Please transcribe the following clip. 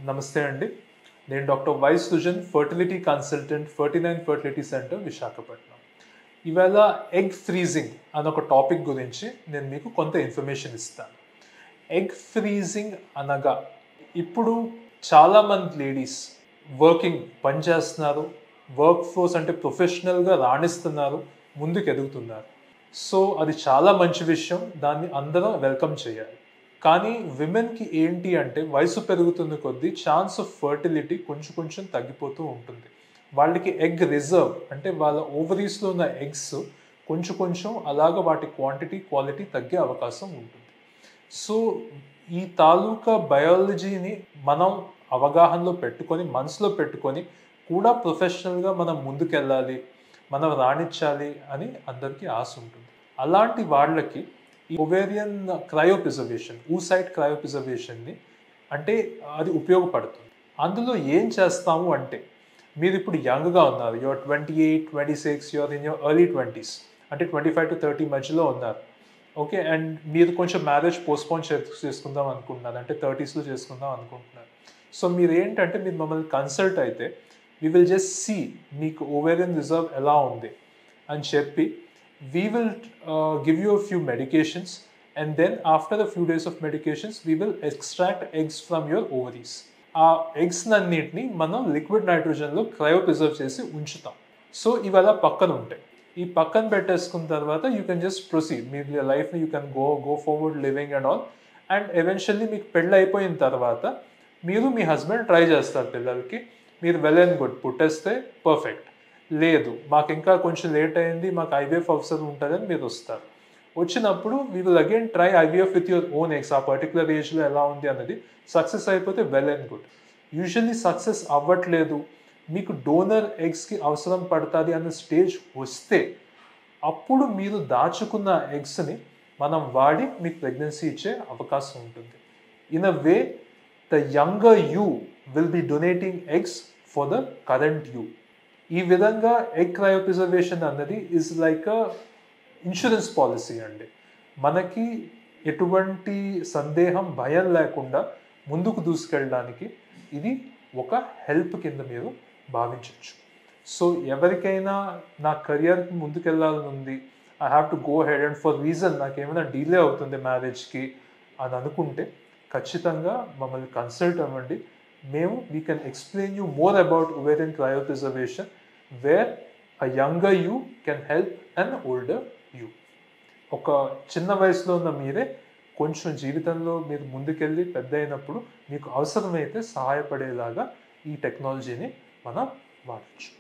నమస్తే అండి. నేను doctor why Sujan, fertility consultant, 49 fertility centre, Visakhapatnam. ఇవాళ ఎగ్ ఫ్రీజింగ్ అనొక టాపిక్ గురించి నేను మీకు కొంత ఇన్ఫర్మేషన్ ఇస్తాను. ఎగ్ ఫ్రీజింగ్ అనగా ఇప్పుడు చాలామంది లేడీస్ పనిచేస్తున్నారు, వర్క్ ఫోర్స్ అంటే ప్రొఫెషనల్గా రాణిస్తున్నారు, ముందుకు ఎదుగుతున్నారు. సో అది చాలా మంచి విషయం, దాన్ని అందరం వెల్కమ్ చేయాలి. కానీ విమెన్కి ఏంటి అంటే వయసు పెరుగుతున్న కొద్దీ ఛాన్స్ ఆఫ్ ఫర్టిలిటీ కొంచెం కొంచెం తగ్గిపోతూ ఉంటుంది. వాళ్ళకి ఎగ్ రిజర్వ్ అంటే వాళ్ళ ఓవరీస్లో ఉన్న ఎగ్స్ కొంచెం కొంచెం అలాగ వాటి క్వాలిటీ తగ్గే అవకాశం ఉంటుంది. సో ఈ తాలూకా బయాలజీని మనం అవగాహనలో పెట్టుకొని, మనసులో పెట్టుకొని కూడా ప్రొఫెషనల్గా మనం ముందుకెళ్ళాలి, మనం రాణించాలి అని అందరికీ ఆశ ఉంటుంది. అలాంటి వాళ్ళకి ఈ ఓవేరియన్ క్రయోప్రిజర్వేషన్, ఊసైట్ క్రయోప్రిజర్వేషన్ని అంటే అది ఉపయోగపడుతుంది. అందులో ఏం చేస్తాము అంటే, మీరు ఇప్పుడు యంగ్గా ఉన్నారు, your 28, 26, your in your early 20s, అంటే 25 to 30 మధ్యలో ఉన్నారు. ఓకే, అండ్ మీరు కొంచెం మ్యారేజ్ పోస్ట్పోన్ చేసుకుందాం అనుకుంటున్నారు, అంటే 30sలో చేసుకుందాం అనుకుంటున్నారు. సో మీరు ఏంటంటే, మీరు మమ్మల్ని కన్సల్ట్ అయితే వీ విల్ జస్ట్ సీ మీకు ఓవేరియన్ రిజర్వ్ ఎలా ఉంది అని చెప్పి we will give you a few medications, and then after a few days of medications we will extract eggs from your ovaries. ఆ ఎగ్స్ అన్నిటిని మనం లిక్విడ్ నైట్రోజన్లో క్రయో ప్రిజర్వ్ చేసి ఉంచుతాం. సో ఇవాళ పక్కన ఉంటాయి. ఈ పక్కన పెట్టేసుకున్న తర్వాత యూ కెన్ జస్ట్ ప్రొసీడ్, మీ లైఫ్ని you can go forward living and all. And eventually మీకు పెళ్ళి అయిపోయిన తర్వాత మీరు మీ హస్బెండ్ ట్రై చేస్తారు పిల్లలకి, మీరు వెల్ అండ్ గుడ్, పుట్టేస్తే పర్ఫెక్ట్. లేదు, మాకు ఇంకా కొంచెం లేట్ అయింది, మాకు ఐవీఎఫ్ అవసరం ఉంటుందని మీరు వస్తారు. వచ్చినప్పుడు we will again try IVF with your own eggs. ఆ పర్టికులర్ ఏజ్లో ఎలా ఉంది అన్నది సక్సెస్ అయిపోతే well and good. Usually success అవ్వట్లేదు, మీకు డోనర్ ఎగ్స్కి అవసరం పడుతుంది అన్న స్టేజ్ వస్తే అప్పుడు మీరు దాచుకున్న ఎగ్స్ని మనం వాడి మీకు ప్రెగ్నెన్సీ ఇచ్చే అవకాశం ఉంటుంది. In a way the younger you will be donating eggs for the current you. ఈ విధంగా ఎగ్ క్రయోప్రిజర్వేషన్ అన్నది is like a insurance policy అండి. మనకి ఎటువంటి సందేహం, భయం లేకుండా ముందుకు దూసుకెళ్ళడానికి ఇది ఒక హెల్ప్ కింద మీరు భావించవచ్చు. సో ఎవరికైనా నా కెరియర్కి ముందుకెళ్ళాలని ఉంది, I have to go head and for reason నాకేమైనా డిలే అవుతుంది మ్యారేజ్కి అని అనుకుంటే ఖచ్చితంగా మమ్మల్ని కన్సల్ట్ అవ్వండి. we can explain you more about ovarian cryopreservation, where a younger you can help an older you. ఒక చిన్న వయసులో ఉన్న మీరే కొంచెం జీవితంలో మీరు ముందుకెళ్ళి పెద్ద అయినప్పుడు మీకు అవసరమైతే సహాయపడేలాగా ఈ టెక్నాలజీని మనం వాడచ్చు.